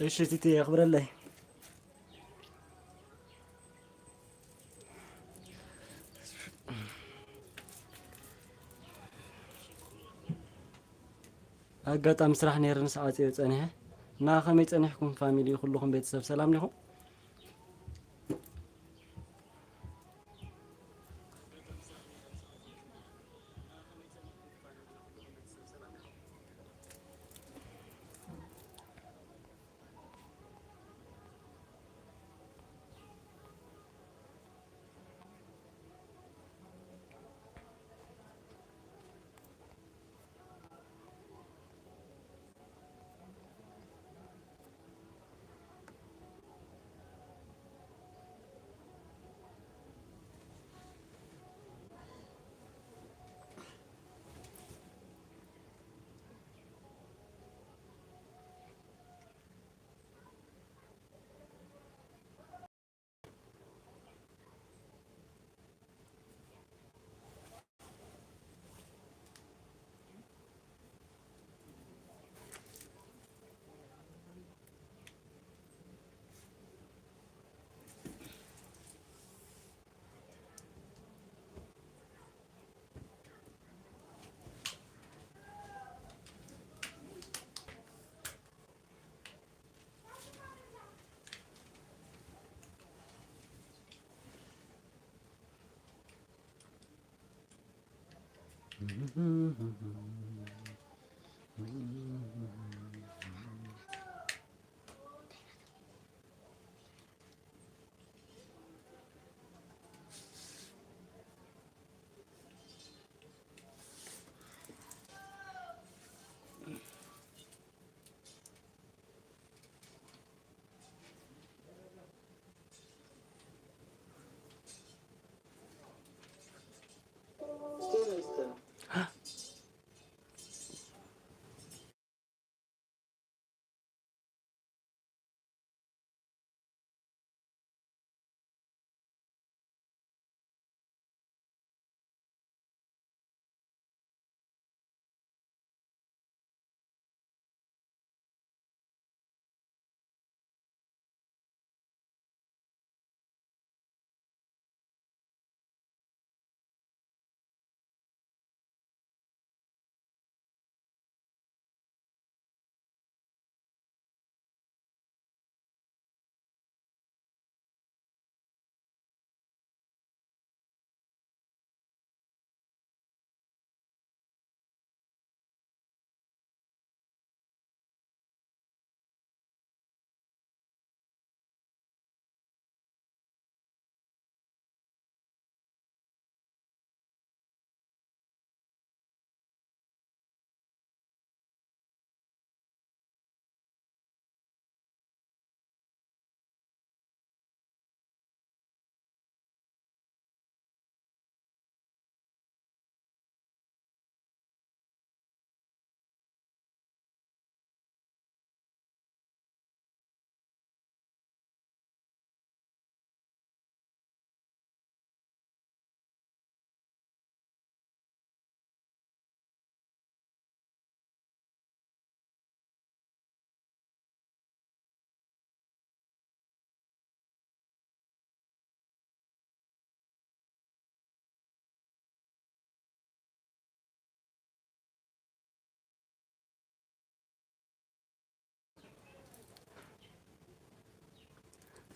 እሺ ቲቲ ያኽብረለይ ኣጋጣሚ ስራሕ ነይሩ ንሰዓት እየ ፀኒሐ እና ከመይ ፀኒሕኩም ፋሚሊ ኩልኩም ቤተሰብ ሰላም ዲኹም?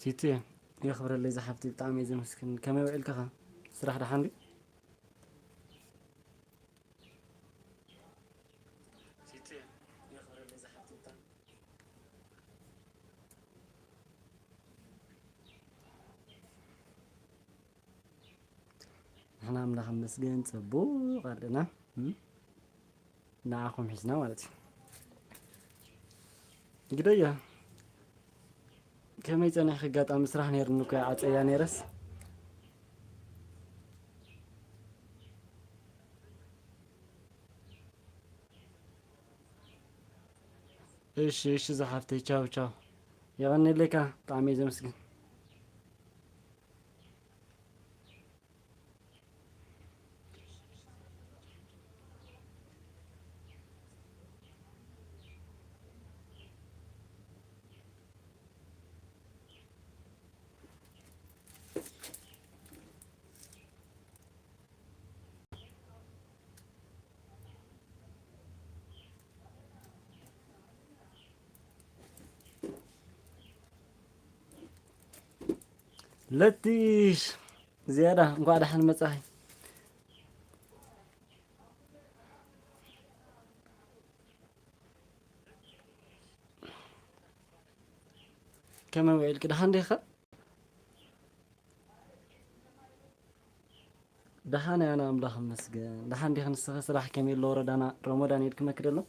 ቲቲ يخبرلي زحفتي بطعمي زي مسكين كما يوعي الكخا سراح دحندي ቲቲ يخبرلي زحفتي بطعمي احنا عمنا خمس جن صبو قالنا نعاكم حسنا مالتي قديا كما يتنح قاطع مسرح نير نكا عطيا نيرس ايش زحفتي تشاو تشاو يغني لك طعمي زي مسكين لتيش زيادة نقعد احنا مصاحي كمان ويل كده حندي خ دحانة أنا أملاخ مسجن دحان دي خنسخ صراحة كميل لورا دانا رمضان يدكم كده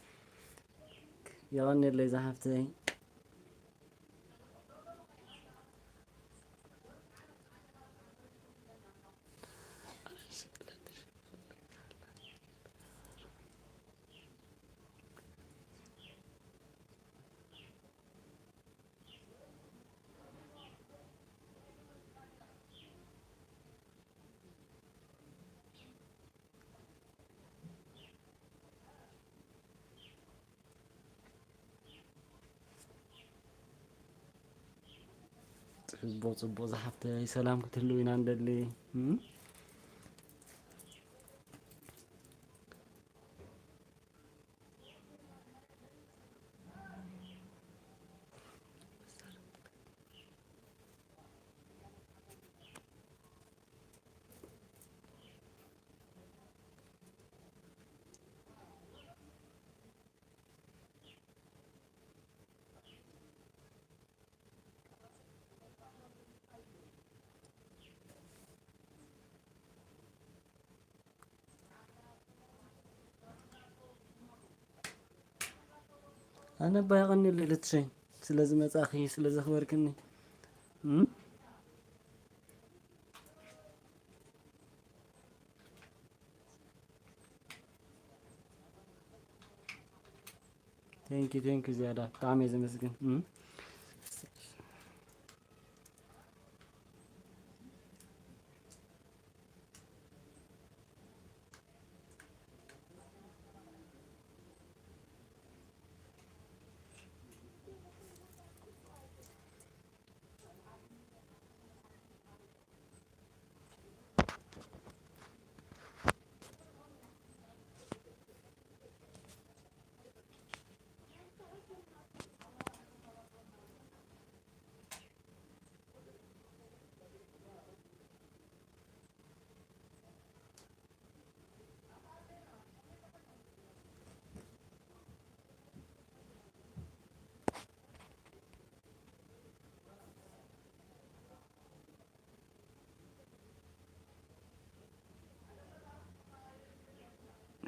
يغني اللي زحفتي ጽቡቅ ዝሓፍተይ ሰላም ክትህሉ ኢና ንደሊ أنا باغني اللي لتشي سلازم متاخي سلازم خبركني ثانك يو زيادة طعمي زي مسكين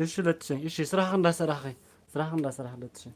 إيش لتشي إيش صراحة لا صراحة صراحة لا صراحة لتشي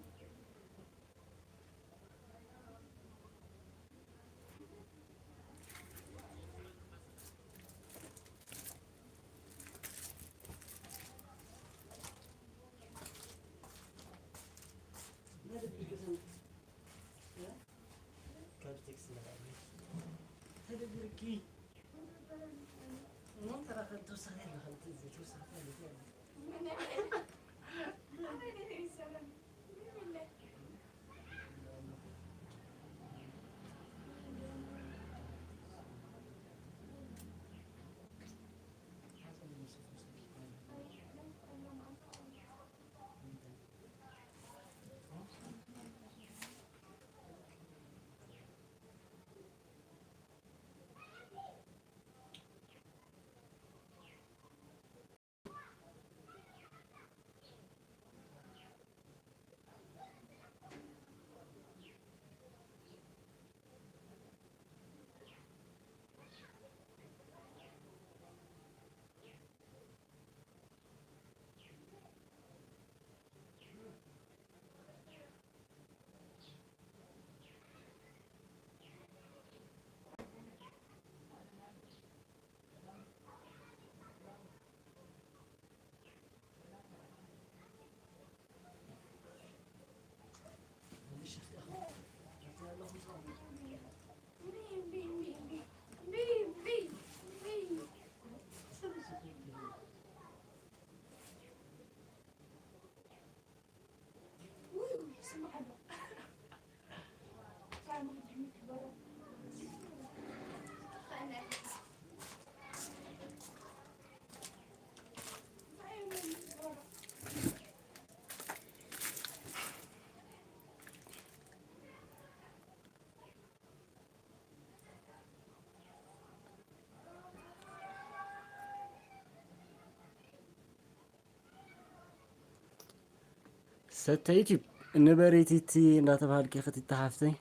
ستيتي نبريتي تي لا تبهال كي ختي تحفتي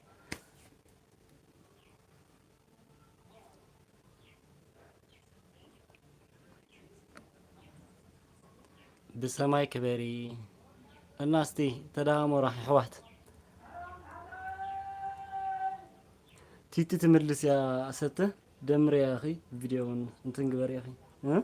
بسماي كبري الناس تي تداوم راح حوات تيتي تملس يا ستة دمر يا أخي فيديو نتنقبر يا أخي ها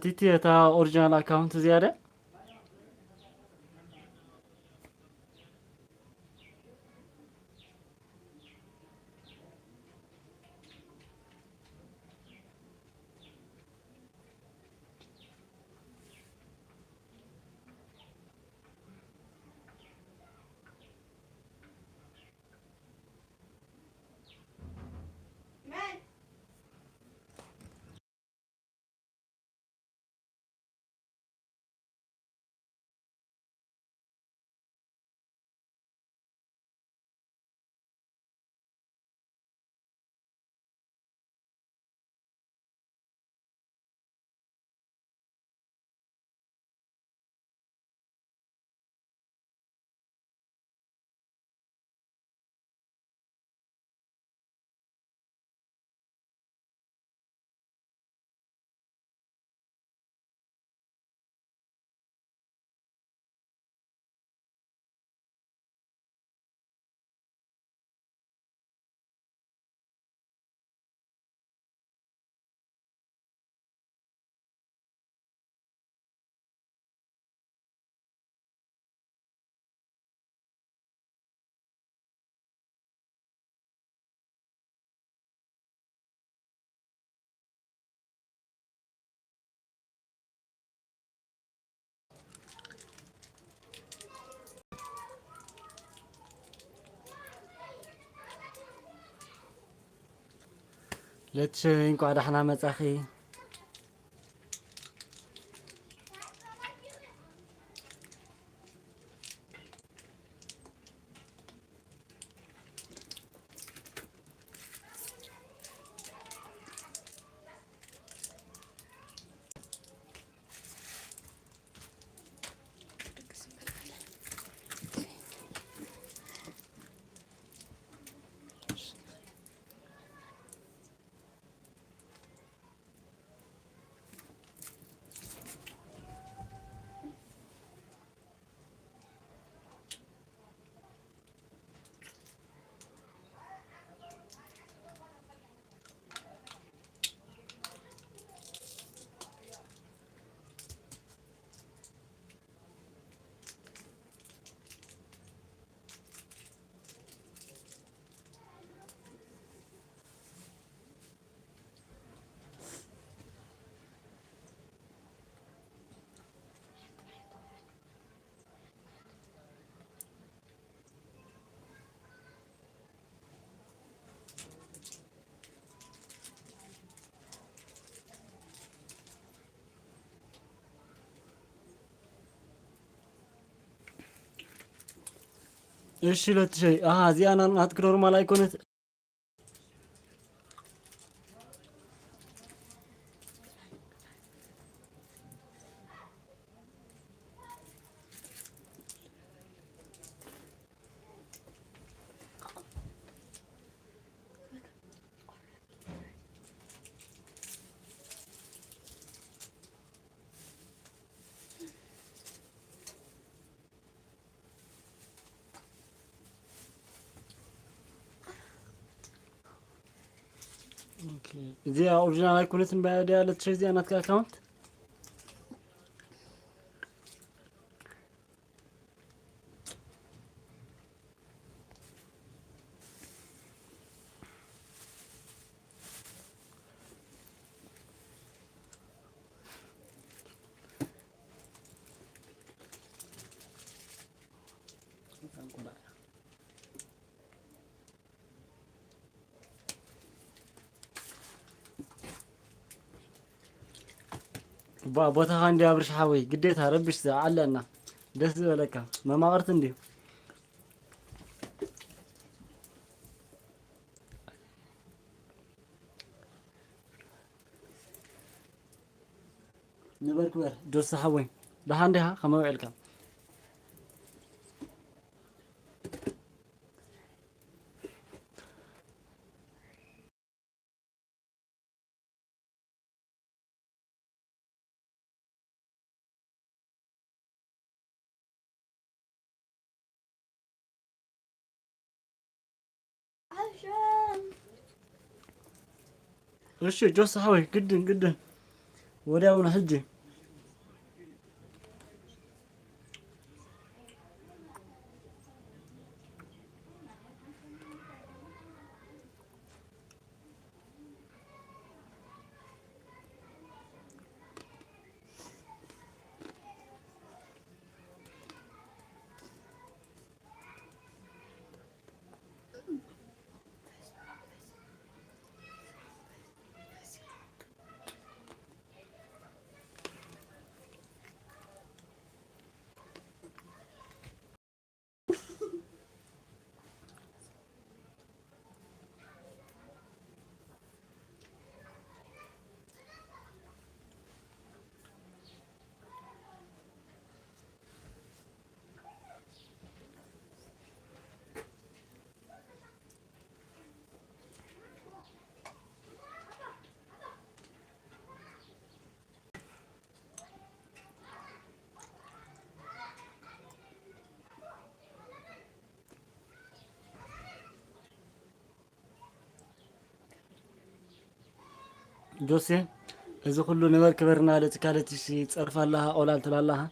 تيتي تا أوريجينال أكاونت زيادة لتشين قاعد احنا متاخي ايش لتشي زي انا هاتك نورمال ايكونت اوكي زي اوريجينال ايكونت بعد يا لتشي زي انا اكونت ቦታ እንዲ አብርሽ ሓወይ ግዴታ ረብሽ ኣለና ደስ ዝበለካ መማቕርቲ እንዲሁ نبر كبر جوز حوي بهاندها خمو علكم እሺ ጆስ حوي قدن ወዲያውኑ ሂጂ ጆሴ እዚ ኩሉ ነበር ክበርና ለትካለት እሺ ጸርፋለها ቆላል ትላለها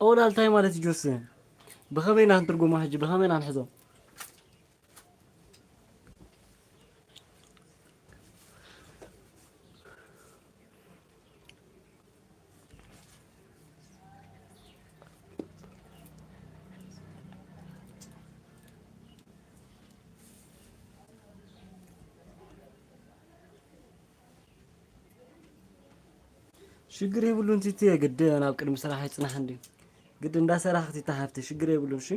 ቆላል ታይ ማለት ጆሴ بخمينا هنترجم واحد بخمينا هنحزم ሽግር ይብሉን ሲቲ ግድ ናብ ቅድም ስራሕ ይጽናሕ እንዴ ግድ እንዳሰራህቲ ተሓፍቲ ሽግር ይብሉን እሺ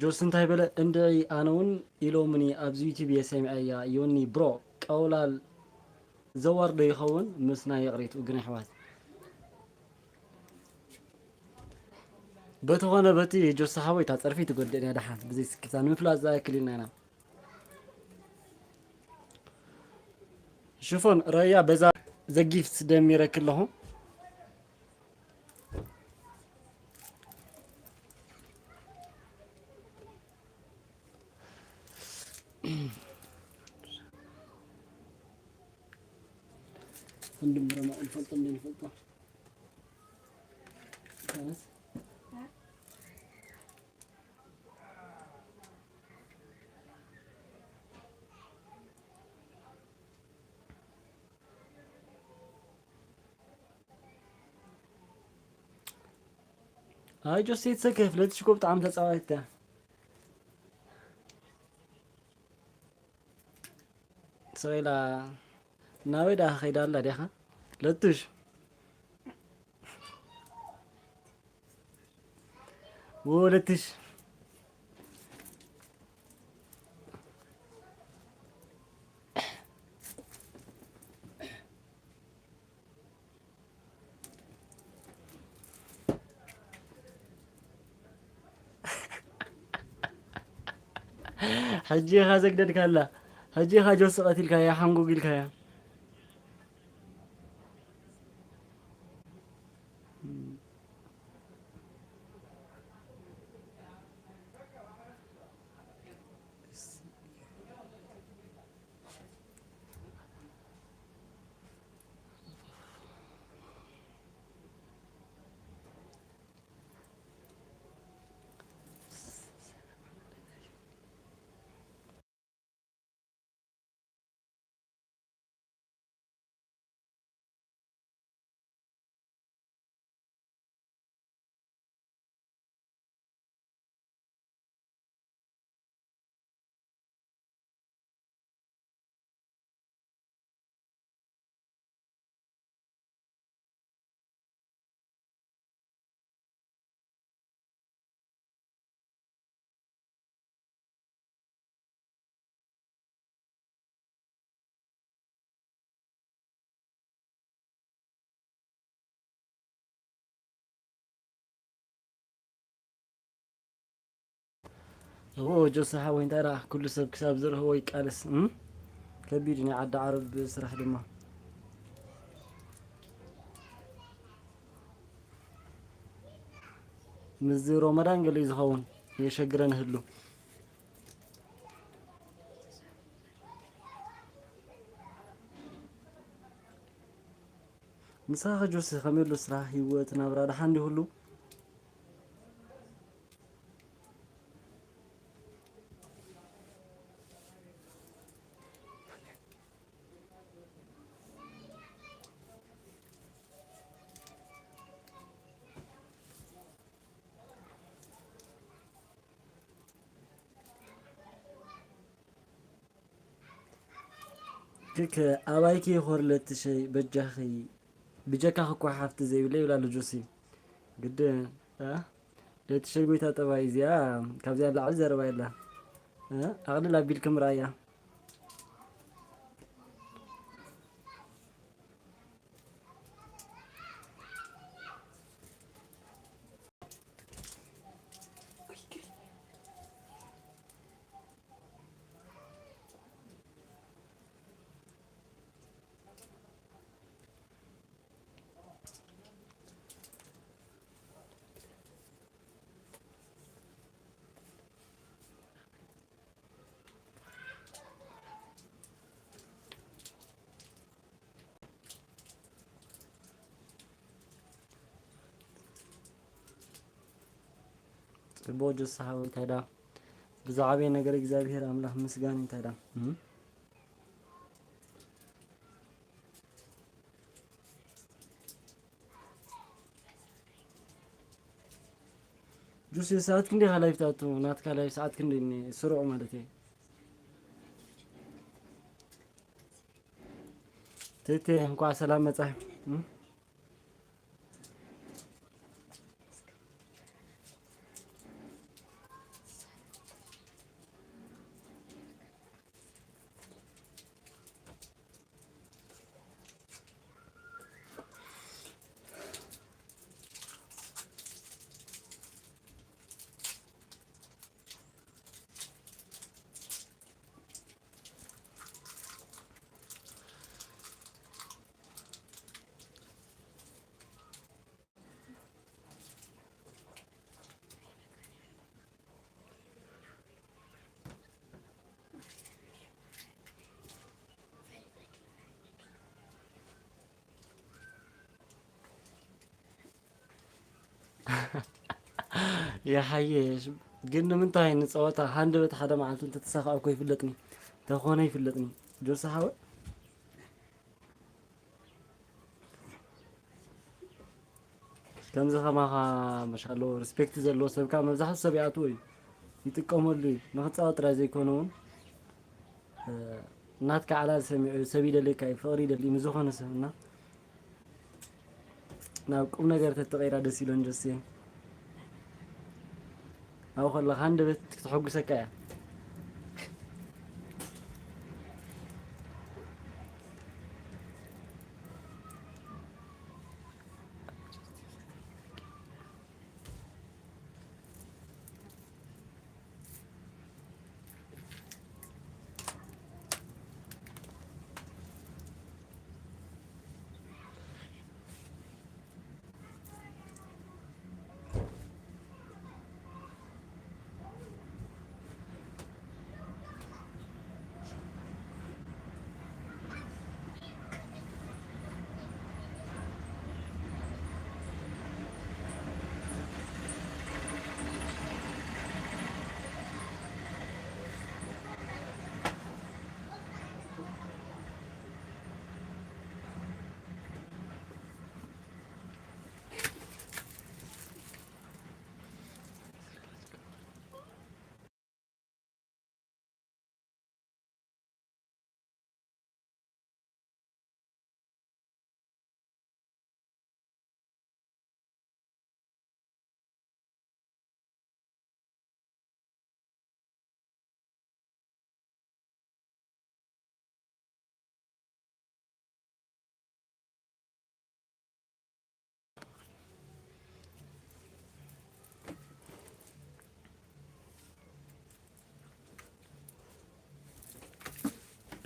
ጆስ እንታይ በለ እንድዒ ኣነ እውን ኢሎምኒ ኣብዚ ዩቲብ የሰሚዐያ ዮኒ ብሮ ቀውላል ዘዋርዶ ይኸውን ምስ ናይ የቕሪቱ ግን ኣሕዋት በተኾነ በቲ ጆስ ሰሓቦይ እታ ፀርፊ ትጎድእን እያ ድሓን ብዘይ ስክታ ንምፍላጥ ዝኣክል ኢልና ኢና ሽፎን ረያ በዛ ዘጊፍት ደሚረክ ኣለኹ እንድምረ ما نفلط اللي نفلطه خلاص هاي جوسيت سكف لا تشكو بطعم تصاويته سويلا ناوي دا خيدال لا ديخا لتوش ولتش حجي خازك ددك هلا حجي خاجو سقتيلك يا حنقوقيلك يا هو جو صحة وين ترى كل سب كساب زر هو يقالس كبير عاد عرب سرح دما مزي رمضان قال يزهون يشجرن هلو مساخ جوس خميلو سرح هيوتنا برا حندي هلو كيك أبايكي خورلت شيء بجاخي بجاكا خكوا حافت زي ولا ولا لجوسي قد لا تشي قويتا تباي زيا كابزيا لا عزر بايلا أغلى لا بيلكم رايا بوجو الصحاوي تادا بزعابي نقر እግዚአብሔር አምላክ ምስጋና ታዳ ጁስ ሰዓት ክንዴ ሀላይፍታቱ ናት ካላይ ሰዓት ክንዴ ስሩዕ ማለት ትቴ እንኳን ሰላም መጻህ يحييش قلنا من تاين نصوتها هندبت حدا معلت انت تساخ اكو يفلتني تخونه يفلتني جوس حاول كم زخ ما ما شاء الله ريسبكت زلو سب كان مزح سبياتوي يتقملوا نخصاوت راي زيكونون ناتك على سبيل لك اي فوري دلي مزخونه سبنا ناو قوم ነገር ተተቀይራ ደስ ይለን ጀስ او خلا هندبت تحقسك يا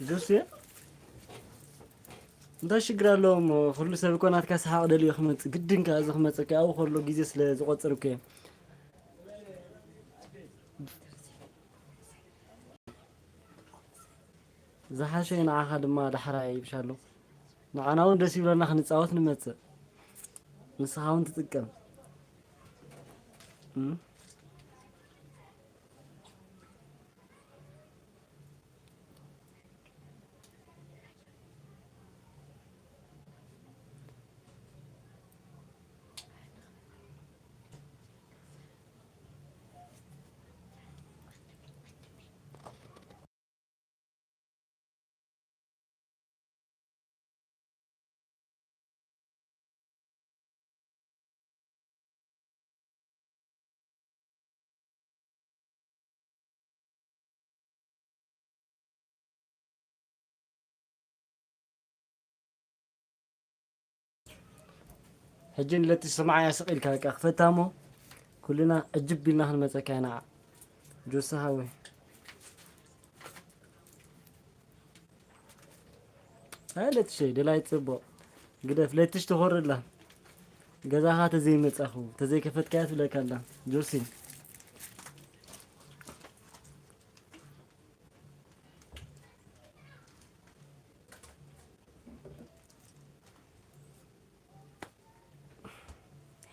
جوسي انت شكرا لهم خلو سبكونات كاس حق دلي خمت قدن كاز خمتك او خلو غيزي سلا زقصر كي زحاشين احد ما دحراي بشالو نعناون دس يبلنا خنصاوت نمص مسحاون تጥቀም حجين التي سمع يا سقيل كاك اخفتامو كلنا اجب لنا هالمسكانا جوسهاوي هالت شيء دلاي تصبو قد فلتش تخر له غزاها تزي مصخو تزي كفت كاس لك الله جوسي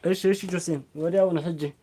ايش جوسين ودياو نحجي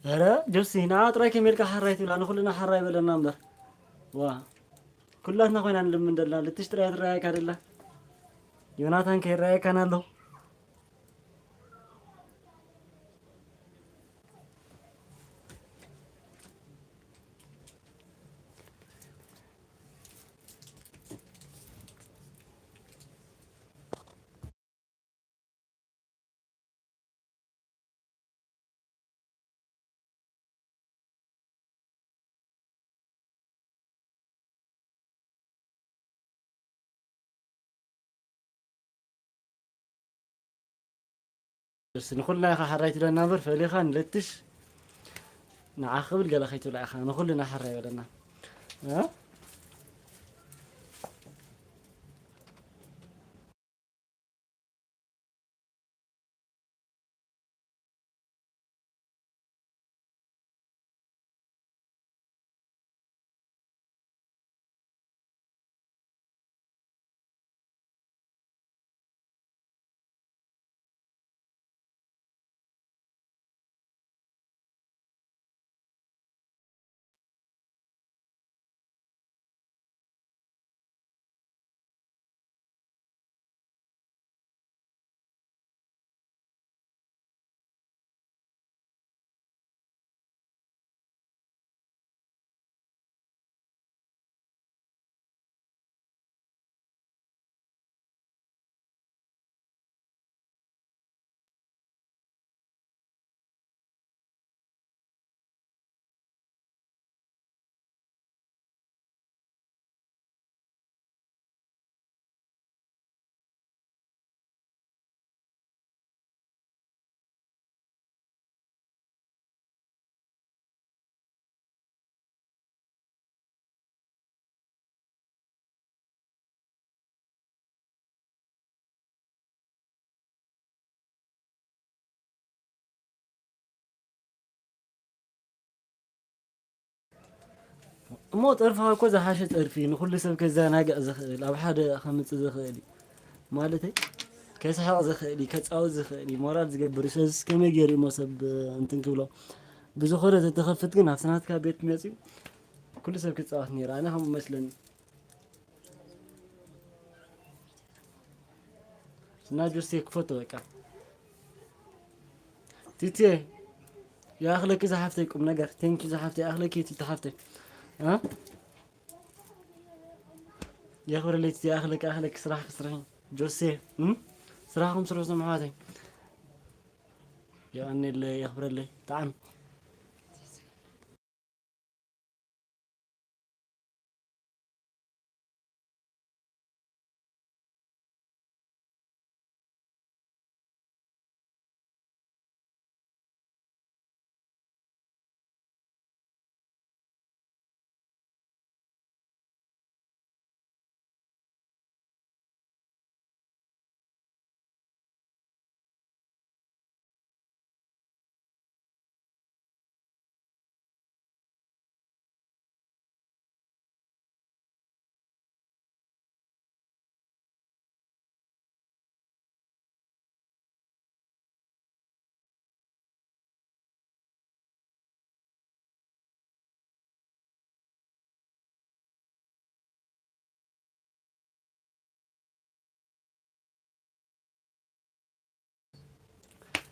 ኧረ ጆሲ ንዓ ጥራይ ከመይልካ ሓራይ ትብል ኣነ ኩልና ሓራይ በለና እምበር ዋ ኩላትና ኮይና ንልምን ዘለና ልትሽ ጥራይ ትረኣየካ ደላ ዮናታን ከይረኣየካን ኣሎ بس نخلنا يا أخي حريت لنا نظر فلي خان لتش نعاقب قال أخي تلا أخي نخلنا حري ولا ها مو طرفها كوزا حاشة طرفي نخل سب كذا ناقع زخيل أو حدا خمس زخيلي مالتي كيس حق زخيلي كيس أو زخيلي مرات زقبر شز كم يجري مصب أنتن كله بزخورة تخفت كنا سنوات كبيت ميسي كل سب كيس نير أنا هم مثلا ناجوسي كفوتو كا تيتي يا أخلك إذا حفتك نجر تنك إذا حفتي أخلك يتي تحفتك ها يا أخي اللي تي أخلك صراحة صراحة جوسي صراحة صراحة معاتي يعني اللي يخبر لي تعال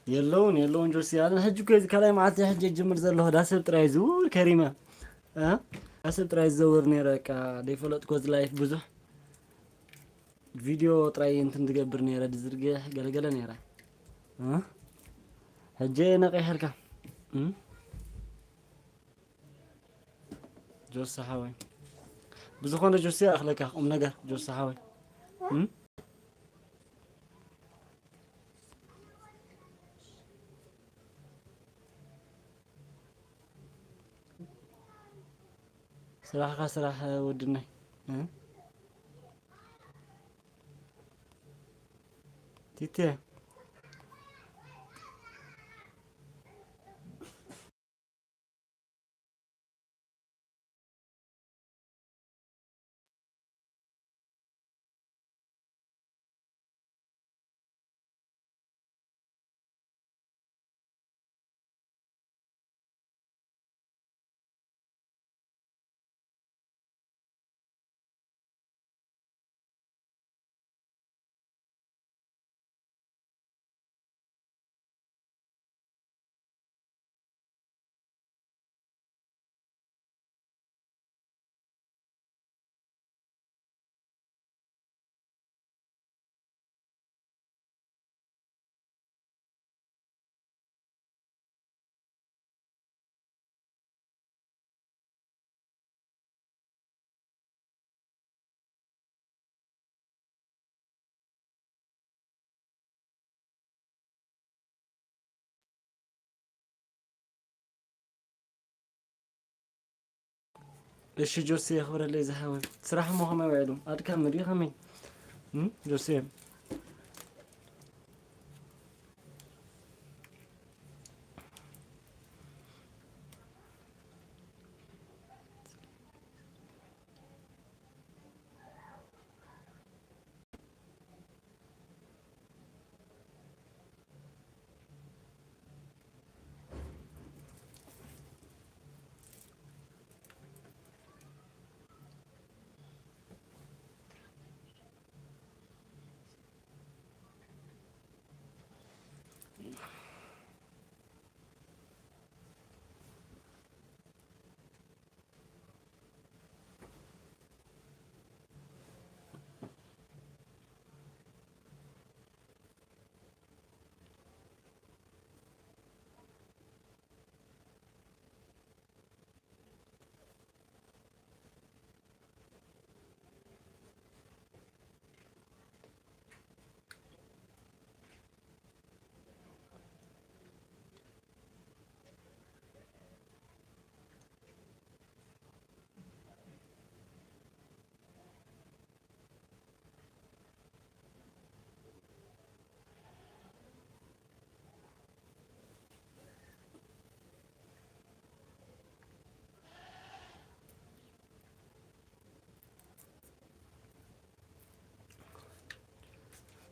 يلون جوسي أنا هجو كذا كلام عاتي حج الجمر زله داسب تراي زور كريمة ها داسب تراي زور نيرك ديفولت كوز لايف بزح فيديو تراي انتن تقبر نيرة دزرقه قلقلة نيرة ها هجي نقي حركة جوس صحاوي بزخون جوسي أخلك نقر جوس صحاوي صراحة ودني تيتي እሺ ጆሴ ክብረለይ ዝሓወ ስራሕ ሞ ከመይ ውዒሉ ኣድካሚ ድዩ ከመይ ጆሴ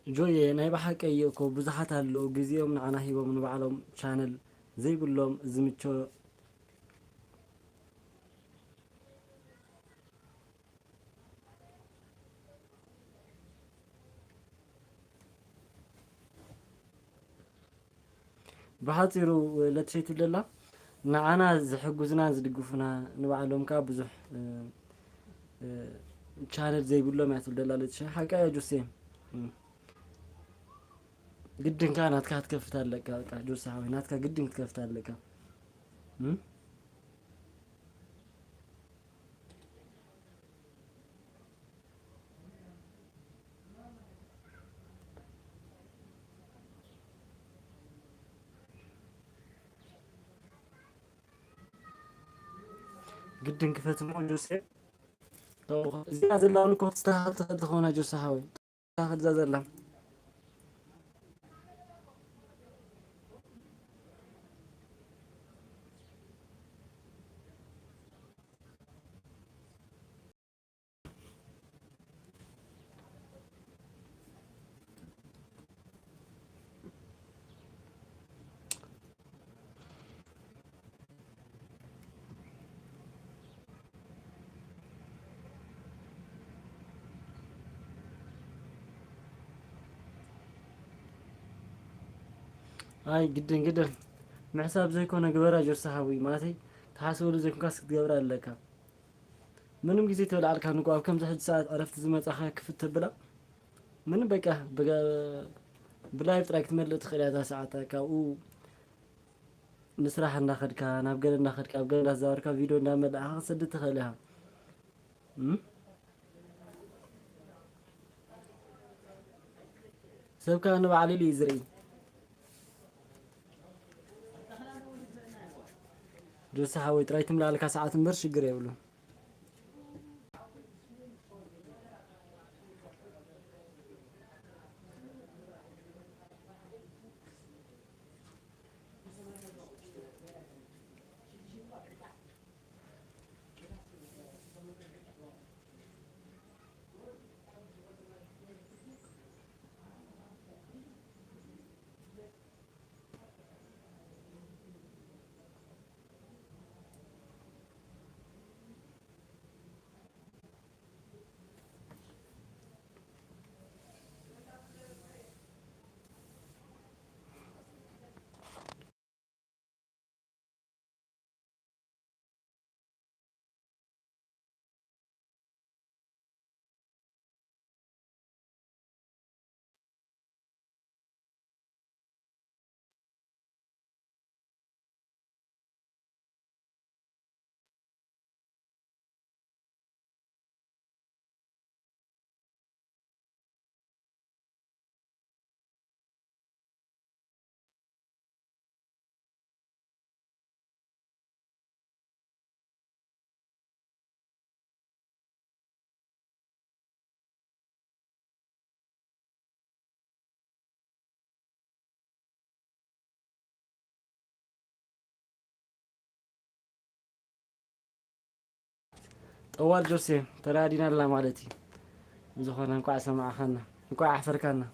ጆዬ ናይ ባሓቂ እየ እኮ ብዙሓት ኣለዉ ግዚኦም ንዓና ሂቦም ንባዕሎም ቻነል ዘይብሎም ዝምቾ ብሓፂሩ ለትሸይ ትብለላ ንዓና ዝሕጉዝና ዝድግፉና ንባዕሎም ከዓ ብዙሕ ቻነል ዘይብሎም እያ ትብለላ ለትሸይ ሓቃ እያ ጆሴ ግድንካ ናትካ ክትከፍት ኣለካ በቃ ጆሴ ሓወይ ናትካ ግድን ክትከፍት ኣለካ ግድን ክፈት እሞ ጆሴ እዚኣ ዘላውን እኮ ትስተኻኸል ትኽእል ትኾና ጆሴ ሓወይ ትስተኻኸል እዛ ዘላ ኣይ ግድን ግድን ምሕሳብ ዘይኮነ ግበራ ጆሴ ሓወይ ማለተይ ተሓስበሉ ዘይኮንካስ ክትገብራ ኣለካ ምንም ግዜ ተበላዕልካ ንጎ ኣብ ከምዚ ሕጂ ሰዓት ዕረፍቲ ዝመፃኸ ክፍት ተብላ ምንም በቃ ብላይቭ ጥራይ ክትመልእ ትኽእል እያ እታ ሰዓት ካብኡ ንስራሕ እናኸድካ ናብ ገለ እናኸድካ ኣብ ገለ እናተዛወርካ ቪድዮ እናመልእኻ ክትሰድድ ትኽእል ኢኻ ሰብ ከዓ ንባዕሉ ኢሉ እዩ ዝርኢ ጆሴ ሓወይ ጥራይ ትምላልካ ሰዓት እምበር ሽግር የብሉን طوال جوسي ترادينا لا مالتي زخنا نقع سمعخنا نقع عفركنا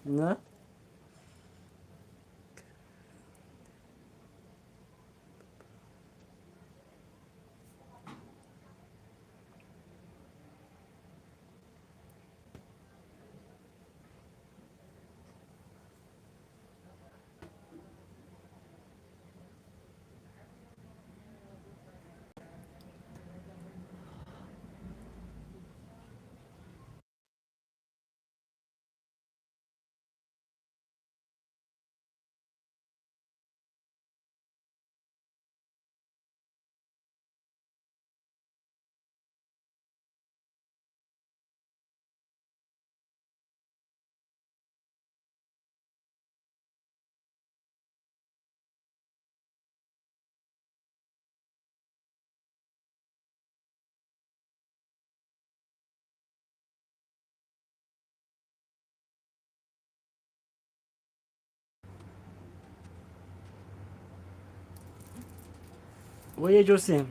ويا جوسي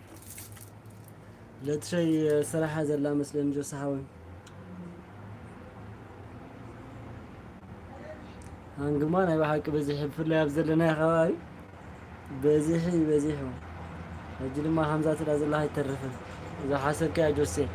لا تشي صراحة زلا مسلم جو صحاوي هنقمان هاي بحق بزيح بفلا يبزلنا يا خواري بزيحو أجل ما حمزات الأز الله يترفن إذا حسب كي أجوسي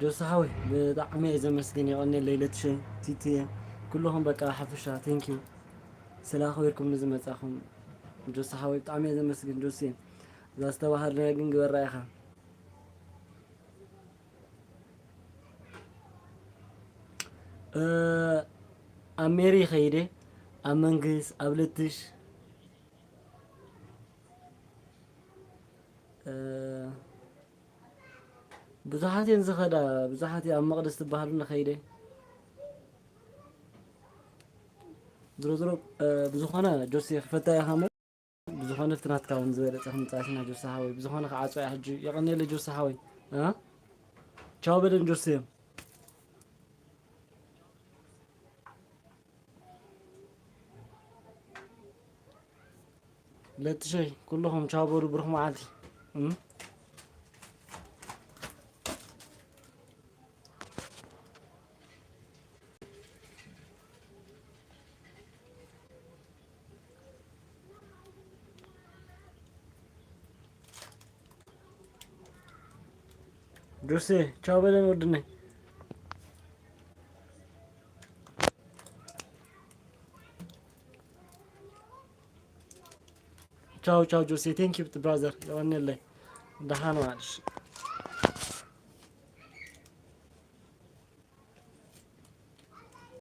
جو صحاوي بدعمي إذا مسكين يغني الليلة شيء تيتي كلهم بقى حفشة ثانكيو سلا خويركم نزمت أخم جو صحاوي بدعمي إذا مسكين جوسي إذا استوى هرنا جنج والرايخة أميري خيري أمنجز أبلتش ብዙሓት እየን ዝኸዳ ብዙሓት እየ ኣብ መቕደስ ትበሃሉ ንኸይደ ዝሮ ብዝኾነ ጆሲ ክፈታ ኢኻ ሞ ብዝኾነ ፍትናትካ እውን ዝበለፀ ክምፃእሽና ጆሲ ሓወይ ብዝኾነ ክዓፆ እያ ሕጂ የቐኒየለ ጆሲ ሓወይ ቻው በለን ጆሲ ለትሸይ ኩልኹም ቻው በሉ ብሩኽ መዓልቲ ጆሴ ቻው በለን ወድነኝ ቻው ቻው ጆሴ ቴንክ ዩ ብራዘር ለወኔ ላይ ደሃ ነው አልሽ